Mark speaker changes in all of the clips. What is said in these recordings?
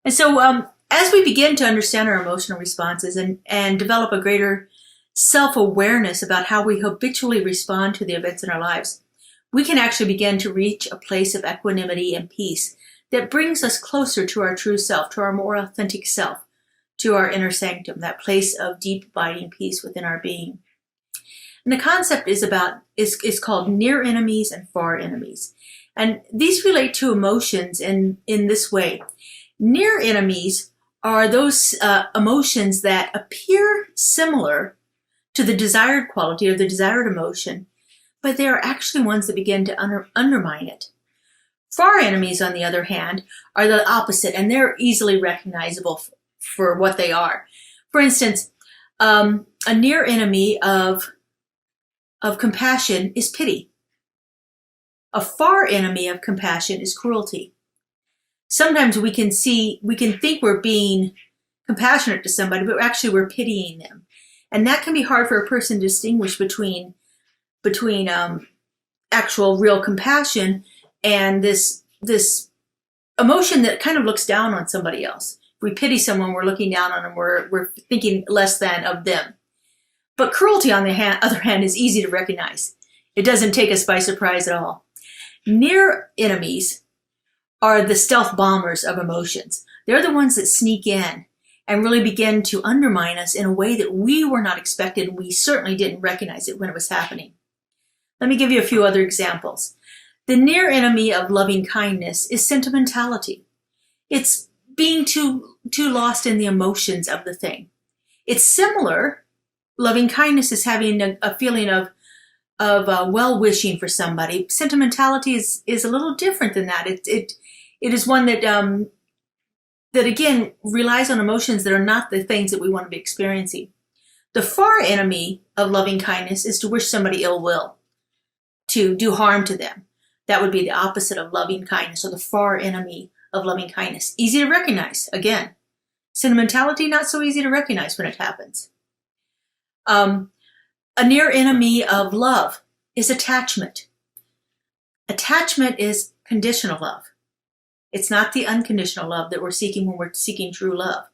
Speaker 1: And so as we begin to understand our emotional responses and develop a greater self-awareness about how we habitually respond to the events in our lives, we can actually begin to reach a place of equanimity and peace that brings us closer to our true self, to our more authentic self, to our inner sanctum, that place of deep abiding peace within our being. And the concept is called near enemies and far enemies. And these relate to emotions in this way. Near enemies are those emotions that appear similar to the desired quality or the desired emotion, but they are actually ones that begin to undermine it. Far enemies, on the other hand, are the opposite, and they're easily recognizable for what they are. For instance, a near enemy of compassion is pity. A far enemy of compassion is cruelty. Sometimes we can think we're being compassionate to somebody, but actually we're pitying them. And that can be hard for a person to distinguish between actual real compassion and this emotion that kind of looks down on somebody else. If we pity someone, we're looking down on them, we're thinking less than of them. But cruelty, on the other hand, is easy to recognize. It doesn't take us by surprise at all. Near enemies are the stealth bombers of emotions. They're the ones that sneak in and really begin to undermine us in a way that we were not expected, and we certainly didn't recognize it when it was happening. Let me give you a few other examples. The near enemy of loving kindness is sentimentality. It's being too lost in the emotions of the thing. It's similar. Loving kindness is having a feeling of well-wishing for somebody. Sentimentality is a little different than that. It is one that again relies on emotions that are not the things that we want to be experiencing. The far enemy of loving kindness is to wish somebody ill will, to do harm to them. That would be the opposite of loving kindness, or the far enemy of loving kindness. Easy to recognize, again. Sentimentality, not so easy to recognize when it happens. A near enemy of love is attachment. Attachment is conditional love. It's not the unconditional love that we're seeking when we're seeking true love.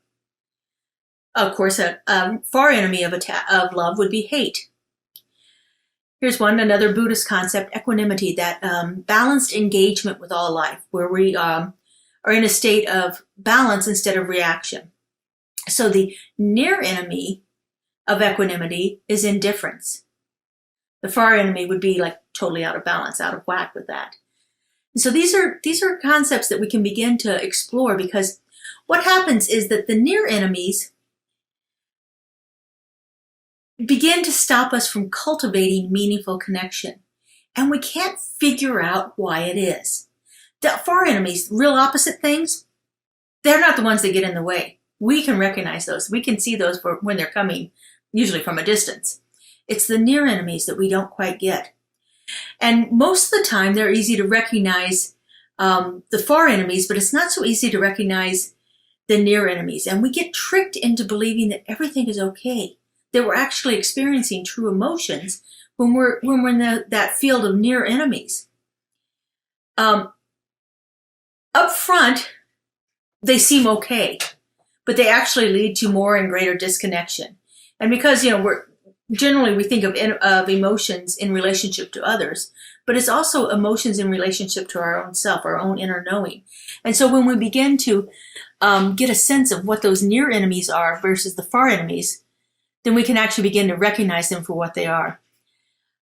Speaker 1: Of course, a far enemy of love would be hate. Here's another Buddhist concept, equanimity, that balanced engagement with all life, where we are in a state of balance instead of reaction. So the near enemy of equanimity is indifference. The far enemy would be like totally out of balance, out of whack with that. And so these are concepts that we can begin to explore, because what happens is that the near enemies begin to stop us from cultivating meaningful connection. And we can't figure out why it is. The far enemies, real opposite things, they're not the ones that get in the way. We can recognize those. We can see those when they're coming, usually from a distance. It's the near enemies that we don't quite get. And most of the time, they're easy to recognize the far enemies, but it's not so easy to recognize the near enemies. And we get tricked into believing that everything is okay, that we're actually experiencing true emotions when we're in that field of near enemies. Up front, they seem okay, but they actually lead to more and greater disconnection. And because, we think of emotions in relationship to others, but it's also emotions in relationship to our own self, our own inner knowing. And so when we begin to get a sense of what those near enemies are versus the far enemies, then we can actually begin to recognize them for what they are.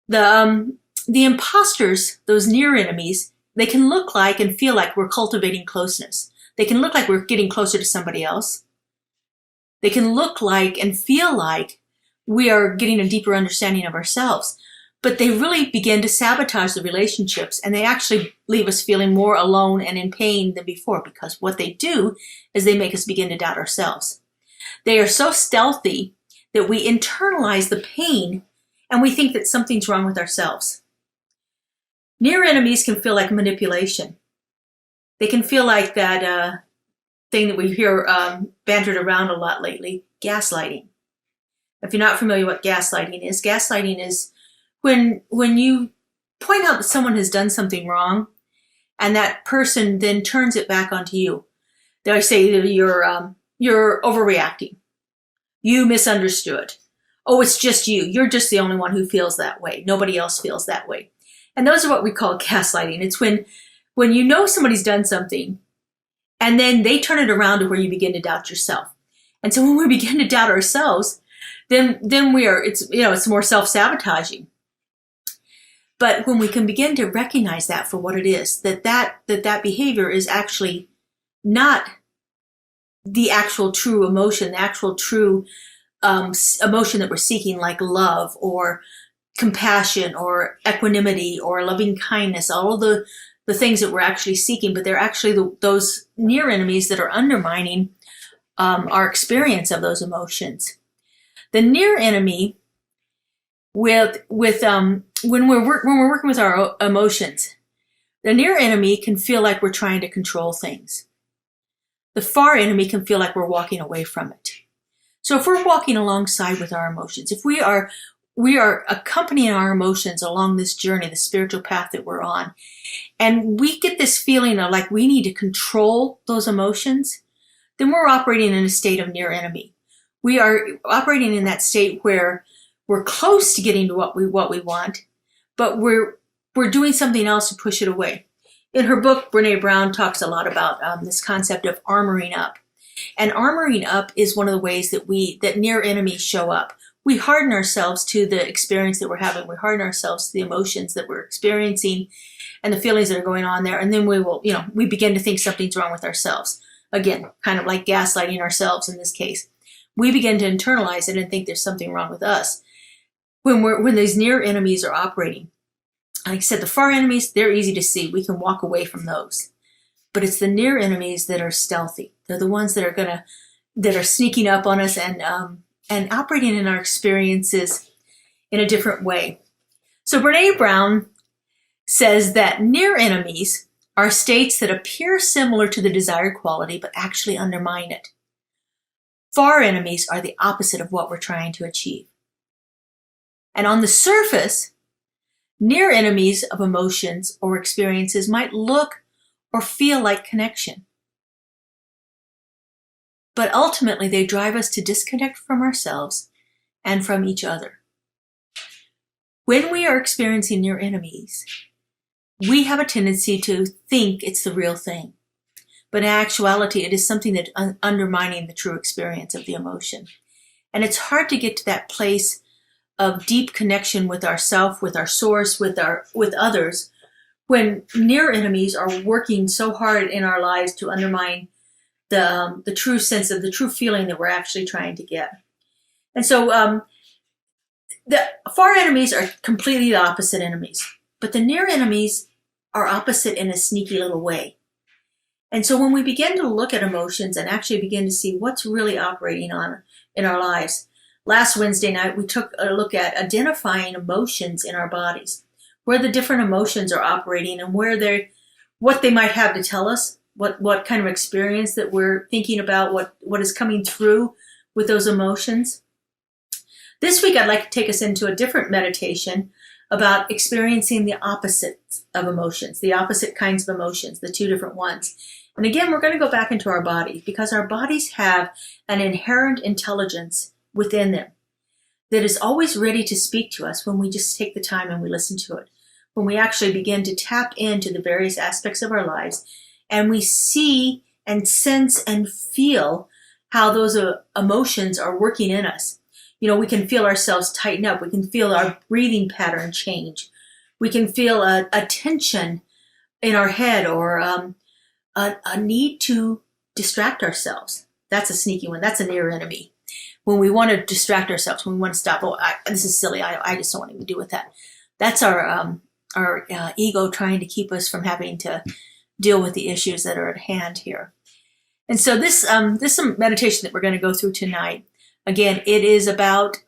Speaker 1: The imposters, those near enemies, they can look like and feel like we're cultivating closeness. They can look like we're getting closer to somebody else. They can look like and feel like we are getting a deeper understanding of ourselves. But they really begin to sabotage the relationships, and they actually leave us feeling more alone and in pain than before, because what they do is they make us begin to doubt ourselves. They are so stealthy that we internalize the pain and we think that something's wrong with ourselves. Near enemies can feel like manipulation. They can feel like that thing that we hear bantered around a lot lately, gaslighting. If you're not familiar with what gaslighting is when you point out that someone has done something wrong and that person then turns it back onto you. They say you're overreacting. You misunderstood. Oh, it's just you. You're just the only one who feels that way. Nobody else feels that way. And those are what we call gaslighting. It's when you know somebody's done something and then they turn it around to where you begin to doubt yourself. And so when we begin to doubt ourselves, then it's more self-sabotaging. But when we can begin to recognize that for what it is, that behavior is actually not the actual true emotion, the actual true emotion that we're seeking, like love or compassion or equanimity or loving kindness, all of the things that we're actually seeking, but they're actually those near enemies that are undermining our experience of those emotions. The near enemy when we're working with our emotions, the near enemy can feel like we're trying to control things. The far enemy can feel like we're walking away from it. So if we're walking alongside with our emotions, if we are accompanying our emotions along this journey, the spiritual path that we're on, and we get this feeling of like we need to control those emotions, then we're operating in a state of near enemy. We are operating in that state where we're close to getting to what we want, but we're doing something else to push it away. In her book, Brene Brown talks a lot about this concept of armoring up. And armoring up is one of the ways that near enemies show up. We harden ourselves to the experience that we're having. We harden ourselves to the emotions that we're experiencing and the feelings that are going on there. And then we begin to think something's wrong with ourselves. Again, kind of like gaslighting ourselves in this case. We begin to internalize it and think there's something wrong with us. When these near enemies are operating, like I said, the far enemies, they're easy to see. We can walk away from those. But it's the near enemies that are stealthy. They're the ones that are sneaking up on us and operating in our experiences in a different way. So Brene Brown says that near enemies are states that appear similar to the desired quality but actually undermine it. Far enemies are the opposite of what we're trying to achieve. And on the surface, near enemies of emotions or experiences might look or feel like connection. But ultimately, they drive us to disconnect from ourselves and from each other. When we are experiencing near enemies, we have a tendency to think it's the real thing. But in actuality, it is something that is undermining the true experience of the emotion. And it's hard to get to that place of deep connection with ourself, with our source, with others, when near enemies are working so hard in our lives to undermine the true sense of the true feeling that we're actually trying to get. And so the far enemies are completely the opposite enemies, but the near enemies are opposite in a sneaky little way. And so when we begin to look at emotions and actually begin to see what's really operating on in our lives, last Wednesday night, we took a look at identifying emotions in our bodies, where the different emotions are operating and what they might have to tell us, what kind of experience that we're thinking about, what is coming through with those emotions. This week, I'd like to take us into a different meditation about experiencing the opposites of emotions, the opposite kinds of emotions, the two different ones. And again, we're going to go back into our bodies because our bodies have an inherent intelligence within them that is always ready to speak to us when we just take the time and we listen to it. When we actually begin to tap into the various aspects of our lives and we see and sense and feel how those emotions are working in us. You know, we can feel ourselves tighten up. We can feel our breathing pattern change. We can feel a tension in our head or a need to distract ourselves. That's a sneaky one. That's a near enemy. When we want to distract ourselves, when we want to stop, this is silly. I just don't want anything to do with that. That's our ego trying to keep us from having to deal with the issues that are at hand here. And so this meditation that we're going to go through tonight, again, it is about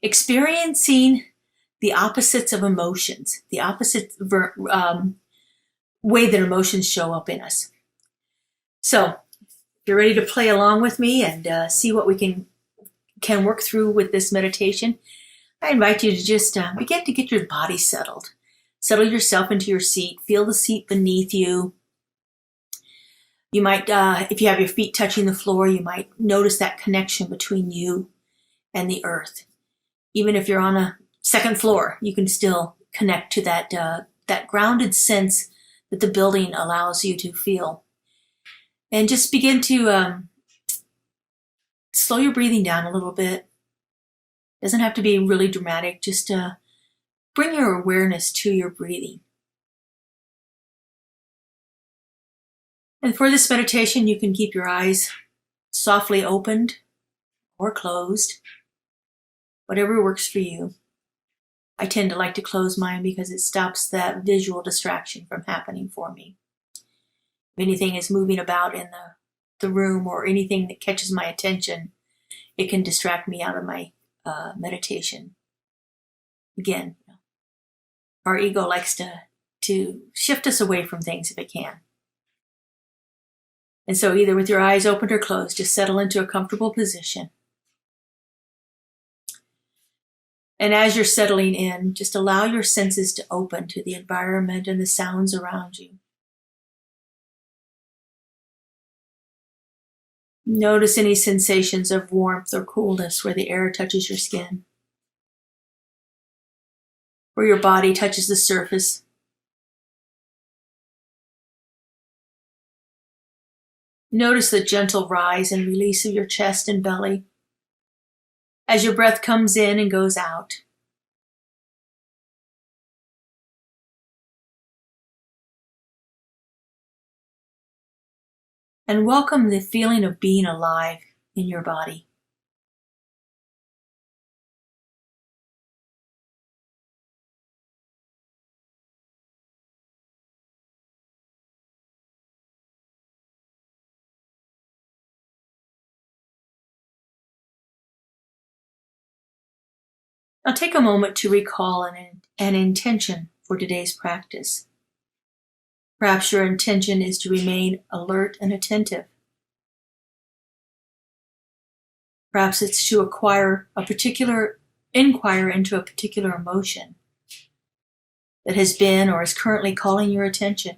Speaker 1: experiencing the opposites of emotions, the opposite way that emotions show up in us. So if you're ready to play along with me and see what we can work through with this meditation, I invite you to just begin to get your body settled. Settle yourself into your seat. Feel the seat beneath you. You might, if you have your feet touching the floor, you might notice that connection between you and the earth. Even if you're on a second floor, you can still connect to that grounded sense that the building allows you to feel. And just begin to slow your breathing down a little bit. Doesn't have to be really dramatic. Just bring your awareness to your breathing. And for this meditation, you can keep your eyes softly opened or closed, whatever works for you. I tend to like to close mine because it stops that visual distraction from happening for me. If anything is moving about in the room or anything that catches my attention, it can distract me out of my meditation. Again, our ego likes to shift us away from things if it can. And so either with your eyes open or closed, just settle into a comfortable position. And as you're settling in, just allow your senses to open to the environment and the sounds around you. Notice any sensations of warmth or coolness where the air touches your skin, where your body touches the surface. Notice the gentle rise and release of your chest and belly as your breath comes in and goes out. And welcome the feeling of being alive in your body. Now take a moment to recall an intention for today's practice. Perhaps your intention is to remain alert and attentive. Perhaps it's to inquire into a particular emotion that has been or is currently calling your attention.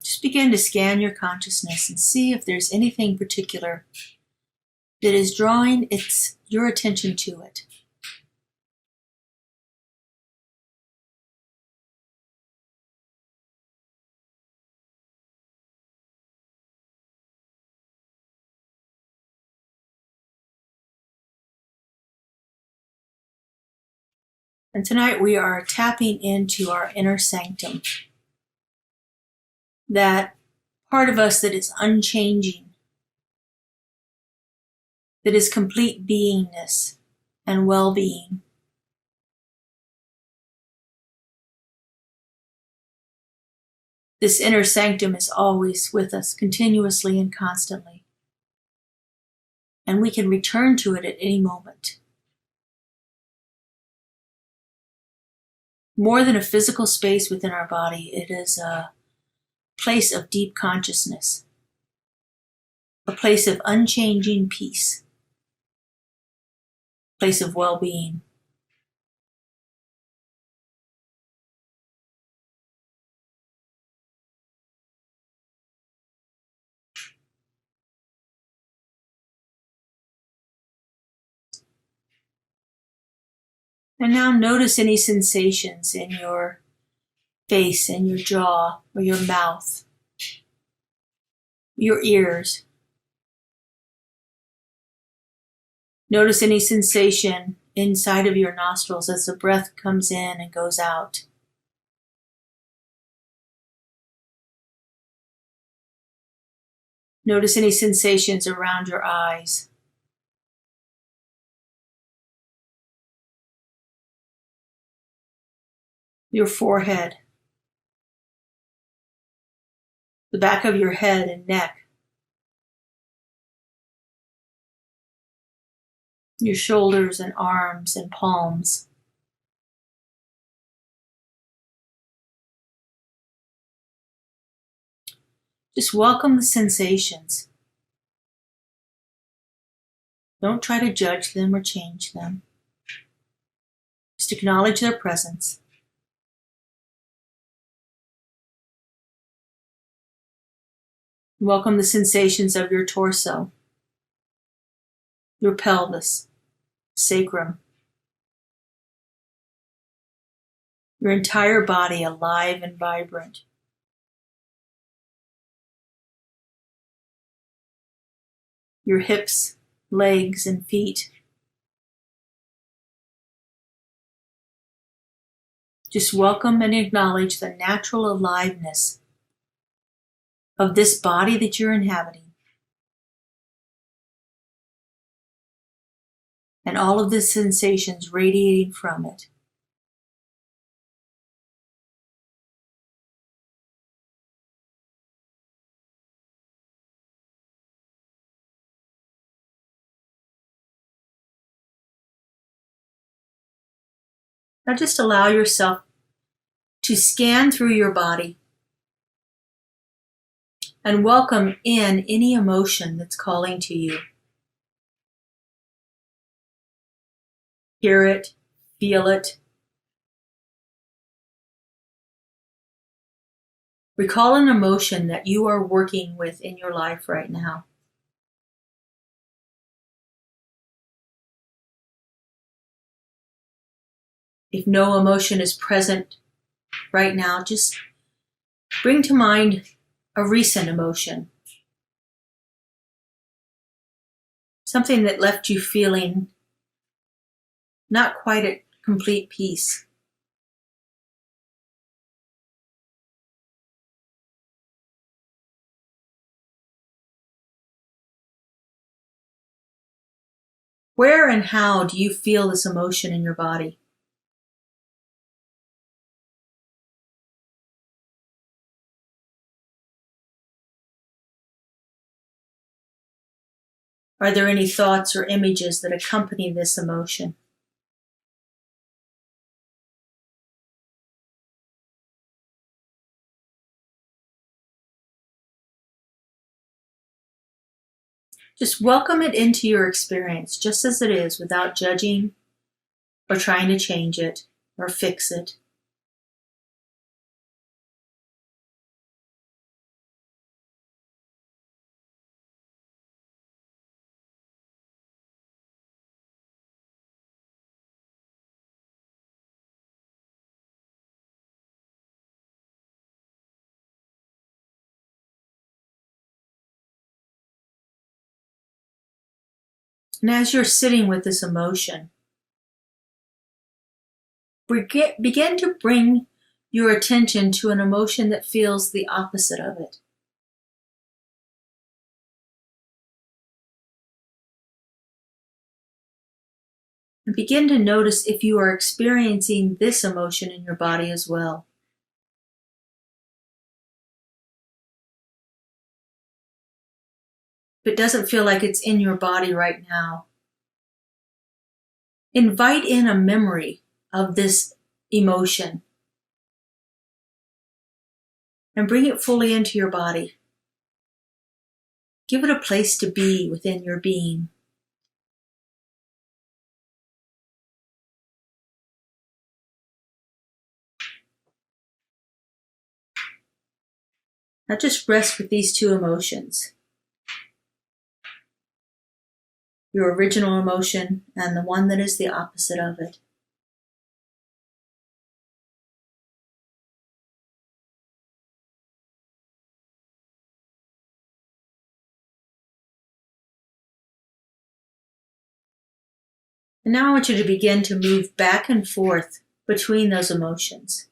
Speaker 1: Just begin to scan your consciousness and see if there's anything particular that is drawing your attention to it. And tonight we are tapping into our inner sanctum, that part of us that is unchanging, that is complete beingness and well-being. This inner sanctum is always with us, continuously and constantly. And we can return to it at any moment. More than a physical space within our body, it is a place of deep consciousness, a place of unchanging peace, a place of well-being. And now notice any sensations in your face and your jaw or your mouth, your ears. Notice any sensation inside of your nostrils as the breath comes in and goes out. Notice any sensations around your eyes. Your forehead, the back of your head and neck, your shoulders and arms and palms. Just welcome the sensations. Don't try to judge them or change them. Just acknowledge their presence. Welcome the sensations of your torso, your pelvis, sacrum, your entire body alive and vibrant. Your hips, legs, and feet. Just welcome and acknowledge the natural aliveness of this body that you're inhabiting. And all of the sensations radiating from it. Now just allow yourself to scan through your body and welcome in any emotion that's calling to you. Hear it, feel it. Recall an emotion that you are working with in your life right now. If no emotion is present right now, just bring to mind a recent emotion. Something that left you feeling not quite at complete peace. Where and how do you feel this emotion in your body? Are there any thoughts or images that accompany this emotion? Just welcome it into your experience just as it is, without judging or trying to change it or fix it. And as you're sitting with this emotion, begin to bring your attention to an emotion that feels the opposite of it. And begin to notice if you are experiencing this emotion in your body as well. If it doesn't feel like it's in your body right now, invite in a memory of this emotion and bring it fully into your body. Give it a place to be within your being. Now just rest with these two emotions. Your original emotion and the one that is the opposite of it. And now I want you to begin to move back and forth between those emotions.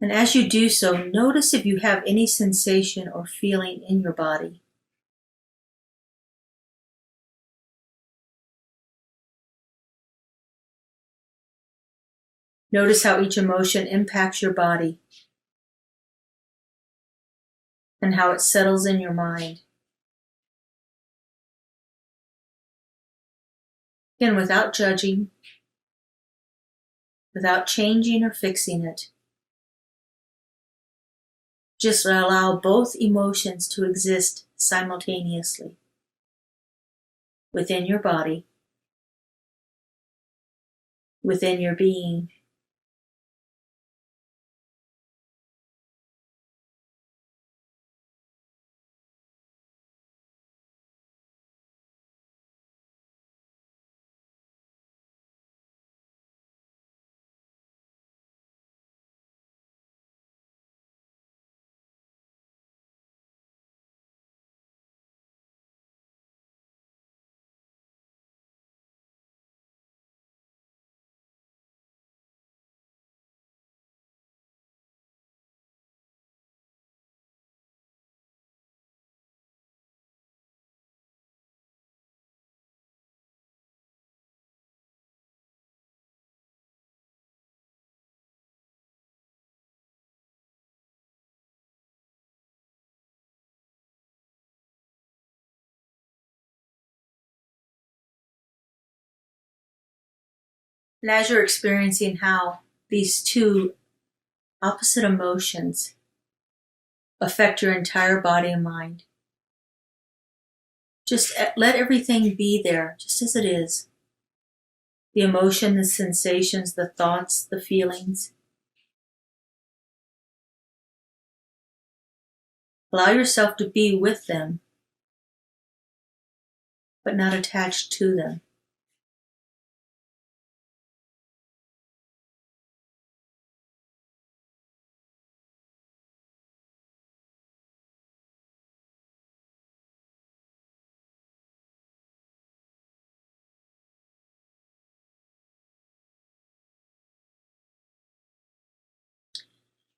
Speaker 1: And as you do so, notice if you have any sensation or feeling in your body. Notice how each emotion impacts your body and how it settles in your mind. Again, without judging, without changing or fixing it. Just allow both emotions to exist simultaneously within your body, within your being. And as you're experiencing how these two opposite emotions affect your entire body and mind, just let everything be there, just as it is. The emotion, the sensations, the thoughts, the feelings. Allow yourself to be with them, but not attached to them.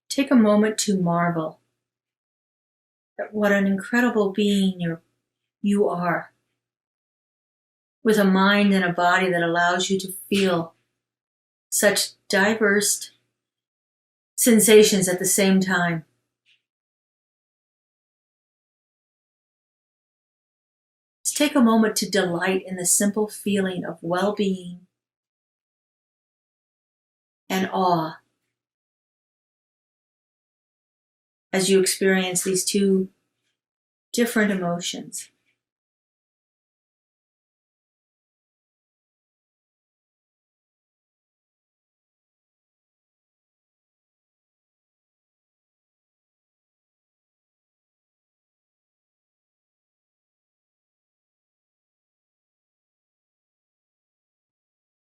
Speaker 1: Take a moment to marvel at what an incredible being you are, with a mind and a body that allows you to feel such diverse sensations at the same time. Just take a moment to delight in the simple feeling of well-being and awe as you experience these two different emotions.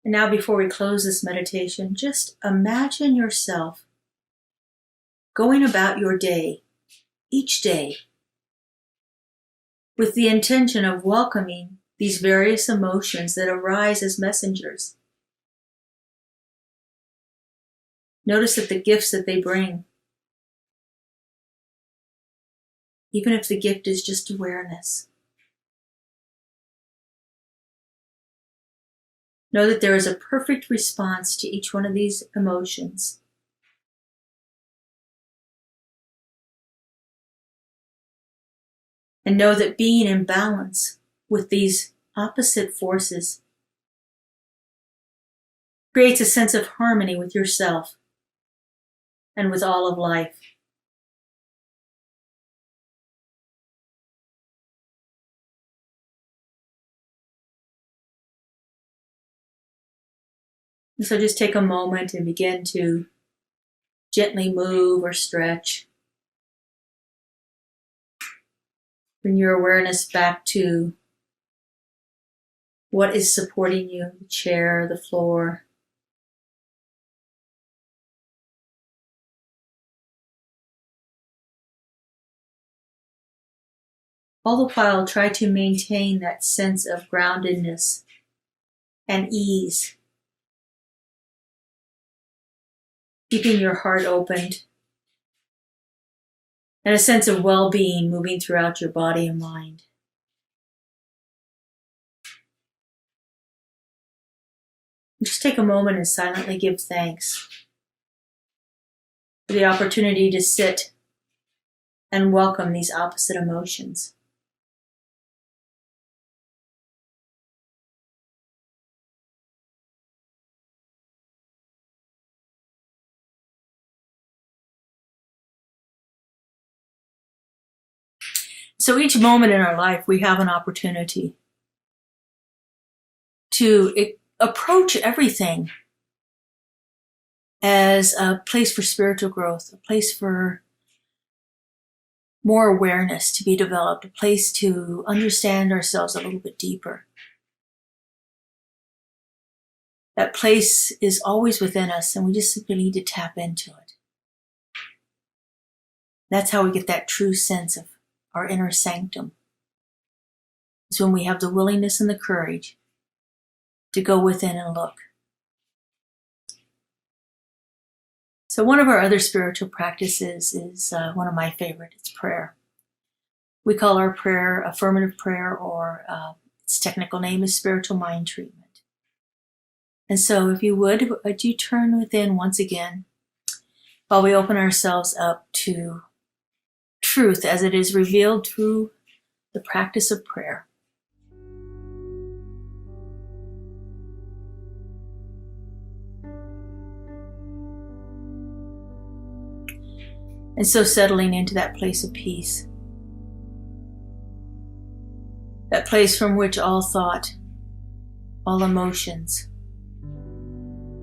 Speaker 1: And now, before we close this meditation, just imagine yourself going about your day, each day, with the intention of welcoming these various emotions that arise as messengers. Notice that the gifts that they bring, even if the gift is just awareness. Know that there is a perfect response to each one of these emotions. And know that being in balance with these opposite forces creates a sense of harmony with yourself and with all of life. And so just take a moment and begin to gently move or stretch. Bring your awareness back to what is supporting you, the chair, the floor. All the while, try to maintain that sense of groundedness and ease, keeping your heart opened, and a sense of well-being moving throughout your body and mind. Just take a moment and silently give thanks for the opportunity to sit and welcome these opposite emotions. So each moment in our life, we have an opportunity to approach everything as a place for spiritual growth, a place for more awareness to be developed, a place to understand ourselves a little bit deeper. That place is always within us, and we just simply need to tap into it. That's how we get that true sense of our inner sanctum. It's when we have the willingness and the courage to go within and look. So one of our other spiritual practices is one of my favorite. It's prayer. We call our prayer affirmative prayer, or its technical name is spiritual mind treatment. And so if you would you turn within once again while we open ourselves up to truth as it is revealed through the practice of prayer. And so settling into that place of peace. That place from which all thought, all emotions,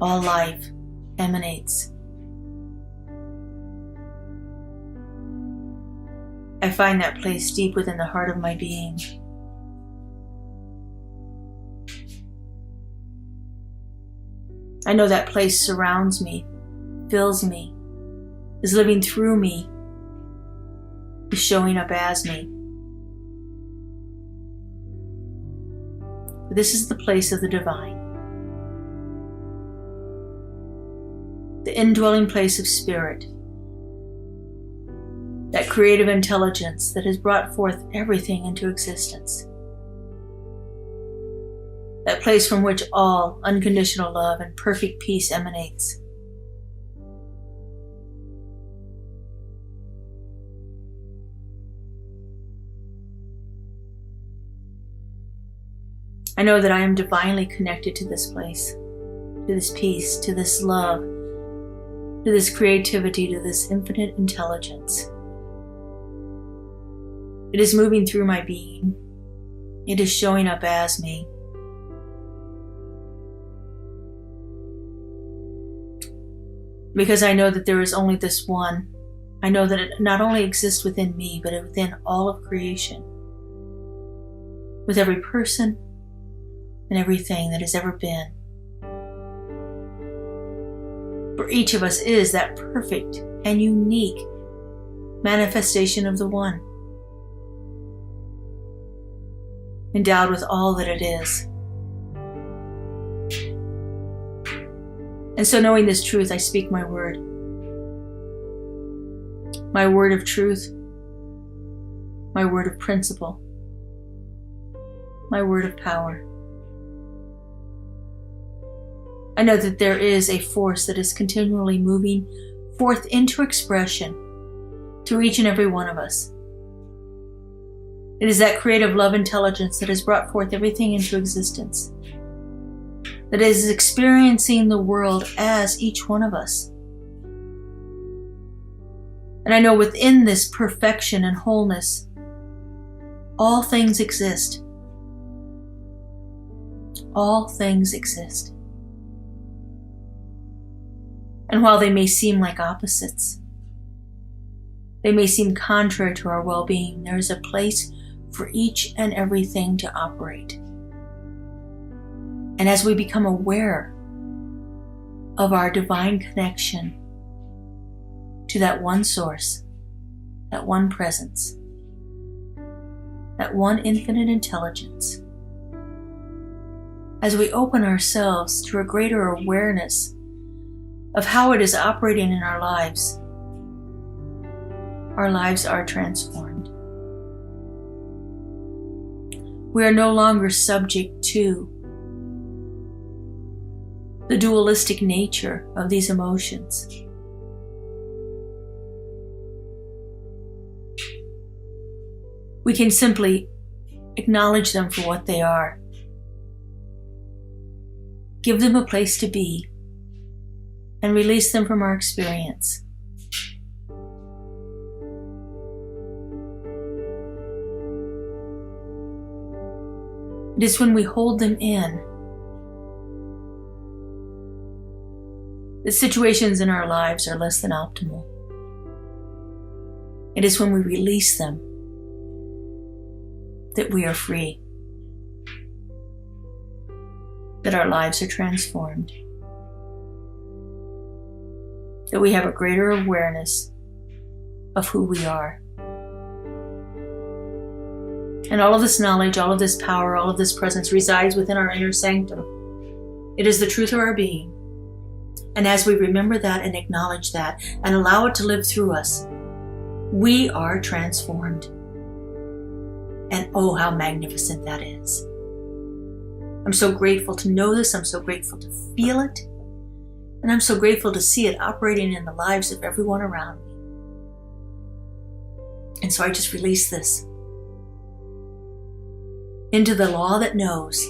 Speaker 1: all life emanates. I find that place deep within the heart of my being. I know that place surrounds me, fills me, is living through me, is showing up as me. This is the place of the divine, the indwelling place of spirit, that creative intelligence that has brought forth everything into existence, that place from which all unconditional love and perfect peace emanates. I know that I am divinely connected to this place, to this peace, to this love, to this creativity, to this infinite intelligence. It is moving through my being. It is showing up as me. Because I know that there is only this one. I know that it not only exists within me, but within all of creation. With every person and everything that has ever been. For each of us is that perfect and unique manifestation of the One, endowed with all that it is. And so knowing this truth, I speak my word of truth, my word of principle, my word of power. I know that there is a force that is continually moving forth into expression through each and every one of us. It is that creative love intelligence that has brought forth everything into existence, that is experiencing the world as each one of us. And I know within this perfection and wholeness, all things exist. All things exist. And while they may seem like opposites, they may seem contrary to our well-being, there is a place for each and everything to operate. And as we become aware of our divine connection to that one source, that one presence, that one infinite intelligence, as we open ourselves to a greater awareness of how it is operating in our lives are transformed. We are no longer subject to the dualistic nature of these emotions. We can simply acknowledge them for what they are, give them a place to be, and release them from our experience. It is when we hold them in that situations in our lives are less than optimal. It is when we release them that we are free, that our lives are transformed, that we have a greater awareness of who we are. And all of this knowledge, all of this power, all of this presence resides within our inner sanctum. It is the truth of our being. And as we remember that and acknowledge that and allow it to live through us, we are transformed. And oh, how magnificent that is. I'm so grateful to know this. I'm so grateful to feel it. And I'm so grateful to see it operating in the lives of everyone around me. And so I just release this into the law that knows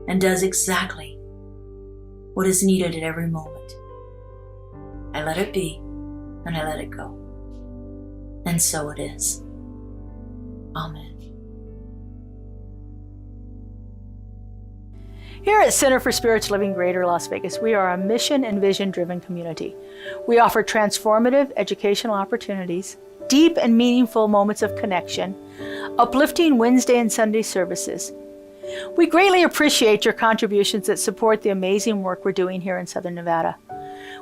Speaker 1: and does exactly what is needed at every moment. I let it be and I let it go. And so it is. Amen.
Speaker 2: Here at Center for Spiritual Living Greater Las Vegas, we are a mission and vision-driven community. We offer transformative educational opportunities, deep and meaningful moments of connection, uplifting Wednesday and Sunday services. We greatly appreciate your contributions that support the amazing work we're doing here in Southern Nevada.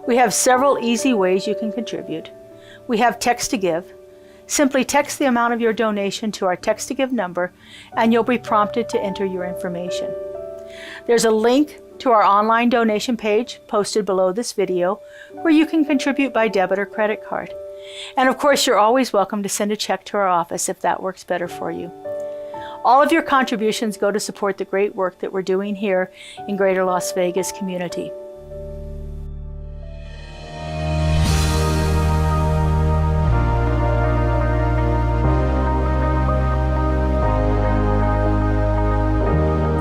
Speaker 2: We have several easy ways you can contribute. We have text to give. Simply text the amount of your donation to our text to give number and you'll be prompted to enter your information. There's a link to our online donation page posted below this video where you can contribute by debit or credit card. And of course, you're always welcome to send a check to our office if that works better for you. All of your contributions go to support the great work that we're doing here in Greater Las Vegas community.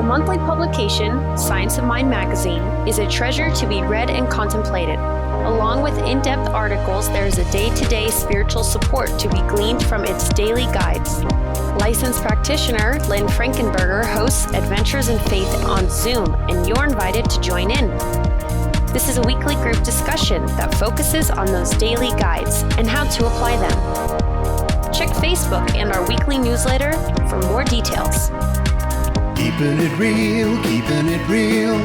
Speaker 3: Monthly publication, Science of Mind magazine, is a treasure to be read and contemplated. Along with in-depth articles, there is a day-to-day spiritual support to be gleaned from its daily guides. Licensed practitioner Lynn Frankenberger hosts Adventures in Faith on Zoom, and you're invited to join in. This is a weekly group discussion that focuses on those daily guides and how to apply them. Check Facebook and our weekly newsletter for more details.
Speaker 4: Keeping it real, keeping it real,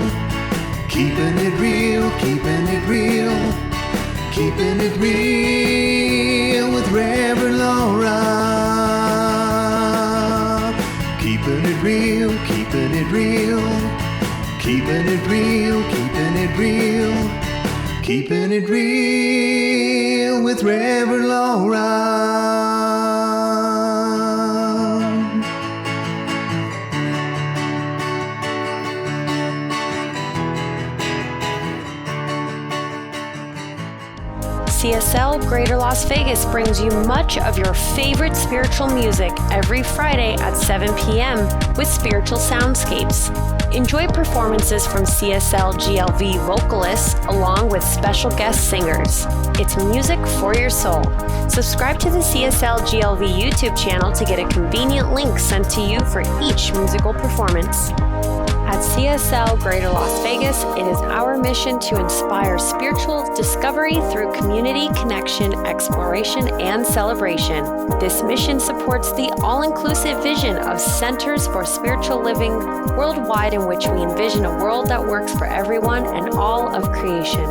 Speaker 4: keeping it real, keeping it real, keeping it real with Reverend Laura. Keeping it real, keeping it real, keeping it real, keeping it real, keeping it real with Reverend Laura.
Speaker 3: CSL Greater Las Vegas brings you much of your favorite spiritual music every Friday at 7 p.m. with spiritual soundscapes. Enjoy performances from CSLGLV vocalists along with special guest singers. It's music for your soul. Subscribe to the CSLGLV YouTube channel to get a convenient link sent to you for each musical performance. At CSL Greater Las Vegas, it is our mission to inspire spiritual discovery through community connection, exploration, and celebration. This mission supports the all-inclusive vision of Centers for Spiritual Living worldwide, in which we envision a world that works for everyone and all of creation.